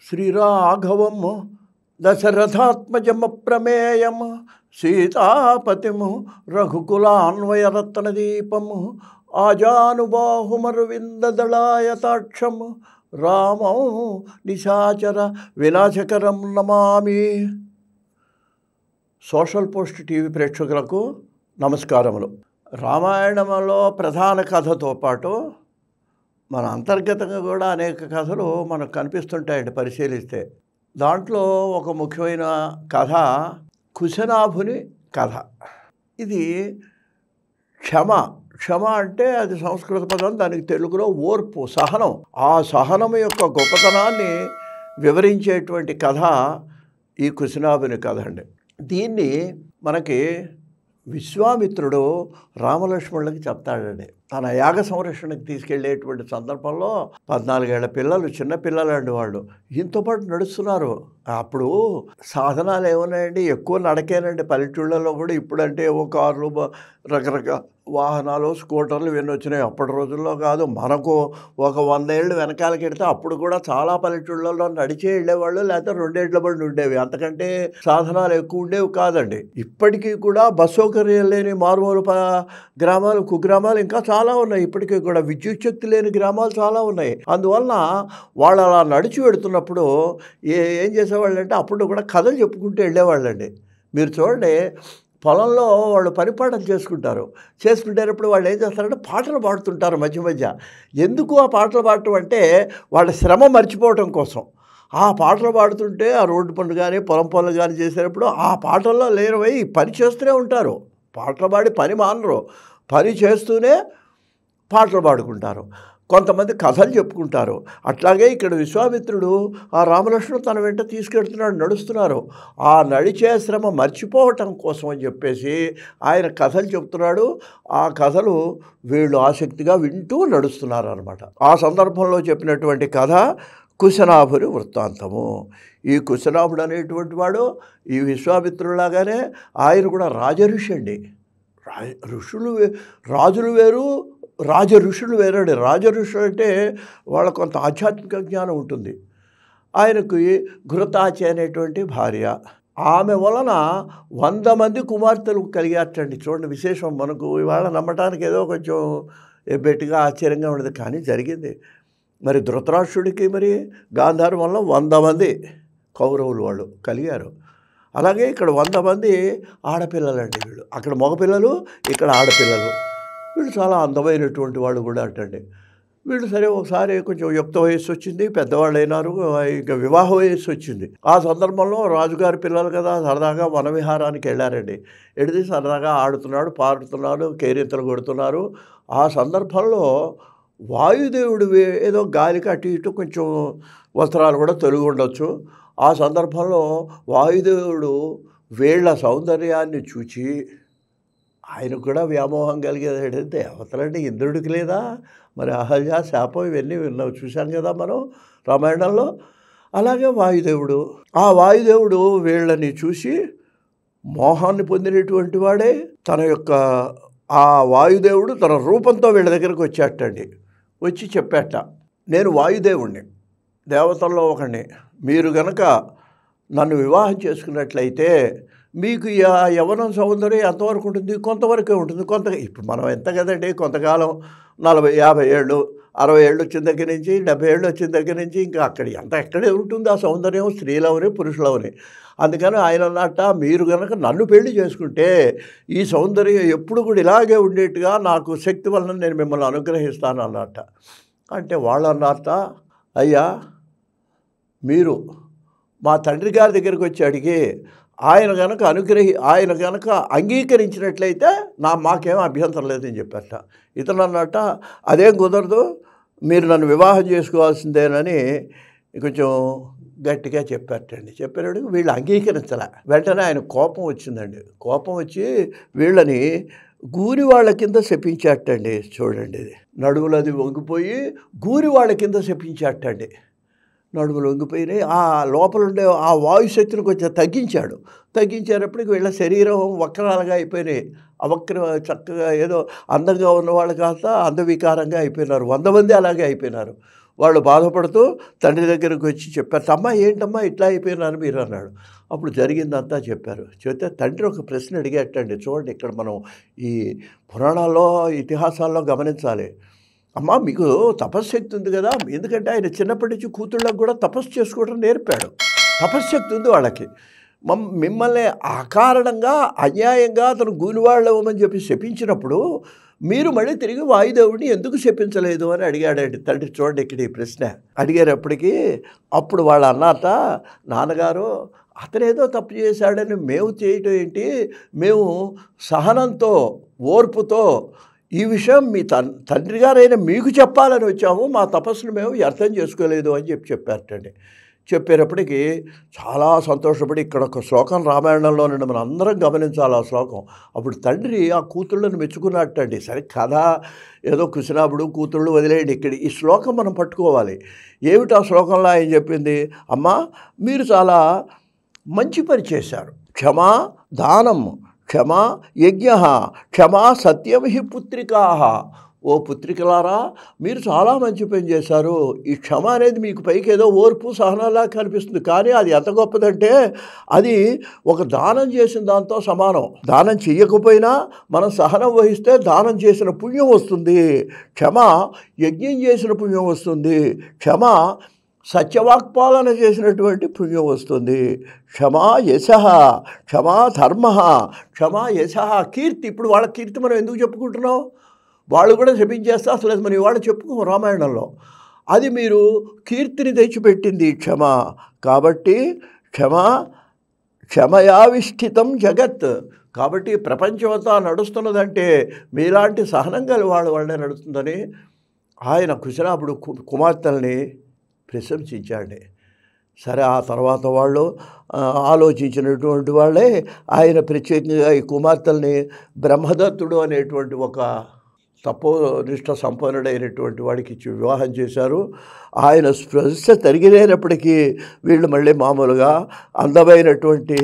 శ్రీరాఘవం దశరథాత్మజమప్రమేయం సీతాపతిం రఘుకులాన్వయరత్నదీపం ఆజానుబాహుమరవిందదళాయతాక్షం రామం నిశాచర వినాశకరం నమామి. Social post TV ప్రేక్షకులకు నమస్కారములు. రామాయణంలో ప్రధాన కథతో పాటు మన అంతర్గతంగా కూడా అనేక కథలు మనకు కనిపిస్తుంటాయండి పరిశీలిస్తే. దాంట్లో ఒక ముఖ్యమైన కథ కుశనాభుని కథ. ఇది క్షమ అంటే అది సంస్కృత పదం, దానికి తెలుగులో ఓర్పు, సహనం. ఆ సహనం యొక్క గొప్పతనాన్ని వివరించేటువంటి కథ ఈ కుశనాభుని కథ అండి. దీన్ని మనకి విశ్వామిత్రుడు రామలక్ష్మణులకి చెప్తాడండి. తన యాగ సంరక్షణకి తీసుకెళ్లేటువంటి సందర్భంలో 14 ఏళ్ల పిల్లలు, చిన్న పిల్లలండి వాళ్ళు, ఈయనతో పాటు నడుస్తున్నారు. అప్పుడు సాధనాలు ఏమున్నాయండి, ఎక్కువ నడకేనండి పల్లెటూళ్ళలో కూడా. ఇప్పుడంటే ఏవో కార్లు, రకరకాల వాహనాలు, స్కూటర్లు ఇవన్నీ వచ్చినాయి. అప్పటి రోజుల్లో కాదు, మనకు ఒక 100 ఏళ్ళు వెనకాలకి వెళ్తే అప్పుడు కూడా చాలా పల్లెటూళ్ళలో నడిచే వెళ్ళేవాళ్ళు, లేకపోతే 2 ఏళ్ల బండి ఉండేవి. అంతకంటే సాధనాలు ఎక్కువ ఉండేవి కాదండి. ఇప్పటికీ కూడా బస్ సౌకర్యం లేని మారుమూల గ్రామాలు, కుగ్రామాలు ఇంకా చాలా ఉన్నాయి. ఇప్పటికీ కూడా విద్యుత్ శక్తి లేని గ్రామాలు చాలా ఉన్నాయి. అందువలన వాళ్ళు అలా నడిచి వెళుతున్నప్పుడు ఏం చేసేవాళ్ళు అంటే అప్పుడు కూడా కథలు చెప్పుకుంటూ వెళ్ళేవాళ్ళండి. మీరు చూడండి, పొలంలో వాళ్ళు పరిపాలన చేసుకుంటేటప్పుడు వాళ్ళు ఏం చేస్తారంటే పాటలు పాడుతుంటారు మధ్య మధ్య. ఎందుకు ఆ పాటలు పాడటం అంటే వాళ్ళ శ్రమ మర్చిపోవటం కోసం. ఆ పాటలు పాడుతుంటే ఆ రోడ్డు పనులు కానీ పొలం పనులు కానీ చేసేటప్పుడు ఆ పాటల్లో లేనవై పని చేస్తూనే ఉంటారు. పాటలు పాడి పని మానరు, పని చేస్తూనే పాటలు పాడుకుంటారు. కొంతమంది కథలు చెప్పుకుంటారు. అట్లాగే ఇక్కడ విశ్వామిత్రుడు ఆ రామలక్ష్మణుడు తన వెంట తీసుకెళ్తున్నాడు, నడుస్తున్నారు. ఆ నడిచే శ్రమ మర్చిపోవటం కోసం అని చెప్పేసి ఆయన కథలు చెప్తున్నాడు. ఆ కథలు వీళ్ళు ఆసక్తిగా వింటూ నడుస్తున్నారు అన్నమాట. ఆ సందర్భంలో చెప్పినటువంటి కథ కుశనాభుని వృత్తాంతము. ఈ కుశనాభుడు అనేటువంటి వాడు ఈ విశ్వామిత్రులాగానే ఆయన కూడా రాజఋషి అండి. రాజులు వేరు, రాజ ఋషులు వేరండి. రాజ ఋషులు అంటే వాళ్ళ కొంత ఆధ్యాత్మిక జ్ఞానం ఉంటుంది. ఆయనకు ఘృతాచి అనేటువంటి భార్య, ఆమె వలన 100 మంది కుమార్తెలు కలిగారటండి. చూడండి విశేషం. మనకు ఇవాళ నమ్మటానికి ఏదో కొంచెం బెట్టిగా ఆశ్చర్యంగా ఉండదు, కానీ జరిగింది. మరి ధృతరాష్ట్రుడికి మరి గాంధారం వల్ల 100 మంది కౌరవులు వాళ్ళు కలిగారు. అలాగే ఇక్కడ 100 మంది ఆడపిల్లలండి. వీళ్ళు అక్కడ మగపిల్లలు, ఇక్కడ ఆడపిల్లలు. వీళ్ళు చాలా అందమైనటువంటి వాళ్ళు కూడా అంటండి. వీళ్ళు సరే ఒకసారి కొంచెం యుక్త వయస్సు వచ్చింది, పెద్దవాళ్ళు అయినారు, ఇక వివాహ వయస్సు వచ్చింది. ఆ సందర్భంలో రాజుగారి పిల్లలు కదా సరదాగా వనవిహారానికి వెళ్ళారండి. వెళితే సరదాగా ఆడుతున్నాడు, పాడుతున్నాడు, కేరింతలు కొడుతున్నారు. ఆ సందర్భంలో వాయుదేవుడు ఏదో గాలికి అటు ఇటు కొంచెం వస్త్రాలు కూడా తొలగి ఉండొచ్చు. ఆ సందర్భంలో వాయుదేవుడు వీళ్ళ సౌందర్యాన్ని చూచి ఆయనకు కూడా వ్యామోహం కలిగేది. దేవతలంటే ఇంద్రుడికి లేదా మరి అహల్య శాపం ఇవన్నీ విన్నాం, చూశాం కదా మనం రామాయణంలో. అలాగే వాయుదేవుడు వీళ్ళని చూసి మోహాన్ని పొందినటువంటి వాడే. తన యొక్క ఆ వాయుదేవుడు తన రూపంతో వీళ్ళ దగ్గరికి వచ్చేటండి. వచ్చి చెప్పేట, నేను వాయుదేవుణ్ణి, దేవతల్లో ఒకడిని. మీరు గనక నన్ను వివాహం చేసుకున్నట్లయితే మీకు యవ్వనం సౌందర్యం ఎంతవరకు ఉంటుంది? కొంతవరకే ఉంటుంది. ఇప్పుడు మనం ఎంత కదండి, కొంతకాలం 40, 50 ఏళ్ళు, 60 ఏళ్ళు వచ్చిన దగ్గర నుంచి, 70 ఏళ్ళు వచ్చిన దగ్గర నుంచి ఇంకా ఎక్కడే ఉంటుంది ఆ సౌందర్యం, స్త్రీలవని పురుషులవని. అందుకని ఆయన అన్నట్ట, మీరు కనుక నన్ను పెళ్లి చేసుకుంటే ఈ సౌందర్యం ఎప్పుడు కూడా ఇలాగే ఉండేట్టుగా నాకు శక్తి వలన నేను మిమ్మల్ని అనుగ్రహిస్తాను అన్నట్ట. అంటే వాళ్ళు అన్నట్ట, అయ్యా మీరు మా తండ్రి గారి దగ్గరికి వచ్చి అడిగి ఆయన కనుక అంగీకరించినట్లయితే మాకేం అభ్యంతరం లేదని చెప్పారట. ఇతను అన్నట్ట, అదేం కుదరదు, మీరు నన్ను వివాహం చేసుకోవాల్సిందేనని కొంచెం గట్టిగా చెప్పారటండి. చెప్పాడు, వీళ్ళు అంగీకరించలే. వెంటనే ఆయన కోపం వచ్చిందండి. కోపం వచ్చి వీళ్ళని గూరి వాళ్ళ కింద శపించాటండి. చూడండి, ఇది నడుములది వంగిపోయి గూరి వాళ్ళ కింద శపించాటండి. నడుములు వంగిపోయినాయి. ఆ లోపల ఉండే ఆ వాయుశక్తిని కొంచెం తగ్గించేటప్పటికి వీళ్ళ శరీరం వక్రాలుగా అయిపోయినాయి. చక్కగా ఏదో అందంగా ఉన్న వాళ్ళు కాస్త అందవికారంగా అయిపోయినారు. 100 మంది అలాగే అయిపోయినారు. వాళ్ళు బాధపడుతూ తండ్రి దగ్గరికి వచ్చి చెప్పారు, తమ్మ ఏంటమ్మా ఇట్లా అయిపోయినారు మీరు అన్నాడు. అప్పుడు జరిగిందంతా చెప్పారు. చెప్తే తండ్రి ఒక ప్రశ్న అడిగేటండి. చూడండి, ఇక్కడ మనం ఈ పురాణాల్లో ఇతిహాసాల్లో గమనించాలి. అమ్మ మీకు తపశ్శక్తి ఉంది కదా, ఎందుకంటే ఆయన చిన్నప్పటి నుంచి కూతుళ్ళకు కూడా తపస్సు చేసుకోవడం నేర్పాడు. తపశ్శక్తి ఉంది వాళ్ళకి. మిమ్మల్ని అకారణంగా అన్యాయంగా అతను గూలివాళ్ళు ఇవ్వమని చెప్పి శపించినప్పుడు మీరు మళ్ళీ తిరిగి వాయుదేవుడిని ఎందుకు శపించలేదు అని అడిగాడండి తండ్రి. చూడండి ఇక్కడ ఈ ప్రశ్న అడిగేటప్పటికీ అప్పుడు వాళ్ళు అన్నట, నాన్నగారు అతనేదో తప్పు చేశాడని మేము చేయటం ఏంటి, మేము సహనంతో ఓర్పుతో ఈ విషయం మీ తండ్రి గారైన మీకు చెప్పాలని వచ్చాము, మా తపస్సును మేము అర్థం చేసుకోలేదు అని చెప్పారటండి. చెప్పేటప్పటికి చాలా సంతోషపడి ఇక్కడ ఒక శ్లోకం రామాయణంలో నుండి మనం అందరం గమనించాలి ఆ శ్లోకం. అప్పుడు తండ్రి ఆ కూతుళ్ళను మెచ్చుకున్నట్టండి. సరే కథ ఏదో కృష్ణాపుడు కూతుళ్ళు వదిలేయండి, ఇక్కడ ఈ శ్లోకం మనం పట్టుకోవాలి. ఏమిటి ఆ శ్లోకంలో ఆయన చెప్పింది, అమ్మా మీరు చాలా మంచి పని చేశారు, క్షమా దానం, క్షమా యజ్ఞ, క్షమా సత్యం హి పుత్రికా. ఓ పుత్రికలారా మీరు చాలా మంచి పని చేశారు. ఈ క్షమ అనేది మీకు పైకి ఏదో ఓర్పు సహనంలా కనిపిస్తుంది, కానీ అది ఎంత గొప్పదంటే అది ఒక దానం చేసిన దాంతో సమానం. దానం చెయ్యకపోయినా మనం సహనం వహిస్తే దానం చేసిన పుణ్యం వస్తుంది, క్షమ యజ్ఞం చేసిన పుణ్యం వస్తుంది, క్షమ సత్యవాక్పాలన చేసినటువంటి పుణ్యం వస్తుంది, క్షమా యశ, క్షమా ధర్మ, క్షమా యశ కీర్తి. ఇప్పుడు వాళ్ళ కీర్తి మనం ఎందుకు చెప్పుకుంటున్నాం, వాళ్ళు కూడా శపించేస్తే అసలు మనం ఇవాళ చెప్పుకోం రామాయణంలో. అది మీరు కీర్తిని తెచ్చిపెట్టింది క్షమ. కాబట్టి క్షమయావిష్ఠితం జగత్. కాబట్టి ప్రపంచమంతా నడుస్తున్నదంటే మీలాంటి సహనం గల వాళ్ళే నడుస్తుందని ఆయన కుశలాపుడు కుమార్తెల్ని ప్రశంసించాడు. సరే ఆ తర్వాత వాళ్ళు ఆలోచించినటువంటి వాళ్ళే ఆయన ప్రత్యేకంగా ఈ కుమార్తెల్ని బ్రహ్మదత్తుడు అనేటువంటి ఒక తపోనిష్ట సంపన్నుడైనటువంటి వాడికి ఇచ్చి వివాహం చేశారు. ఆయన స్పృశ తరిగిలేనప్పటికీ వీళ్ళు మళ్ళీ మామూలుగా అందమైనటువంటి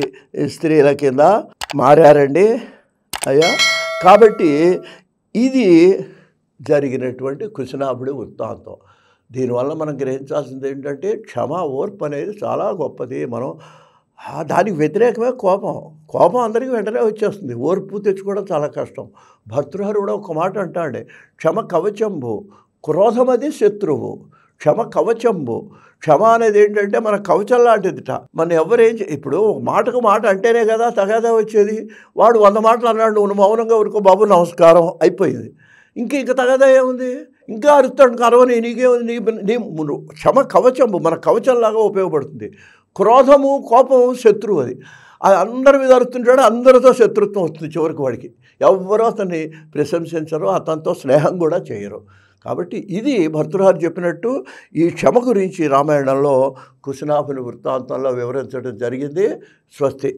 స్త్రీల కింద మారారండి అయ్యా. కాబట్టి ఇది జరిగినటువంటి కుశనాభుడి వృత్తాంతం. దీనివల్ల మనం గ్రహించాల్సింది ఏంటంటే క్షమ ఓర్పు అనేది చాలా గొప్పది. మనం దానికి వ్యతిరేకమే కోపం అందరికీ వెంటనే వచ్చేస్తుంది, ఓర్పు తెచ్చుకోవడం చాలా కష్టం. భర్తృహరి కూడా ఒక మాట అంటాడు, క్షమ కవచంబు క్రోధమది శత్రువు. క్షమ కవచంబు, క్షమ అనేది ఏంటంటే మన కవచం లాంటిదిట. మన ఎవరేం ఇప్పుడు మాటకు మాట అంటేనే కదా తగాదా వచ్చేది. వాడు 100 మాటలు అన్నాడు, నువ్వు మౌనంగా ఊరుకో బాబు నమస్కారం అయిపోయింది. ఇంక తగాదా ఏముంది, ఇంకా అరుస్తాడు కరవని నీకేముంది. నీ క్షమ కవచంబు మన కవచంలాగా ఉపయోగపడుతుంది. క్రోధము కోపము శత్రువు, అది అందరి మీద అరుతుంటాడు, అందరితో శత్రుత్వం వస్తుంది. చివరికి వాడికి ఎవరో అతన్ని ప్రశంసించరు, అతనితో స్నేహం కూడా చేయరు. కాబట్టి ఇది భర్తృహరి చెప్పినట్టు ఈ క్షమ గురించి రామాయణంలో కుశనాభుని వృత్తాంతంలో వివరించడం జరిగింది. స్వస్తి.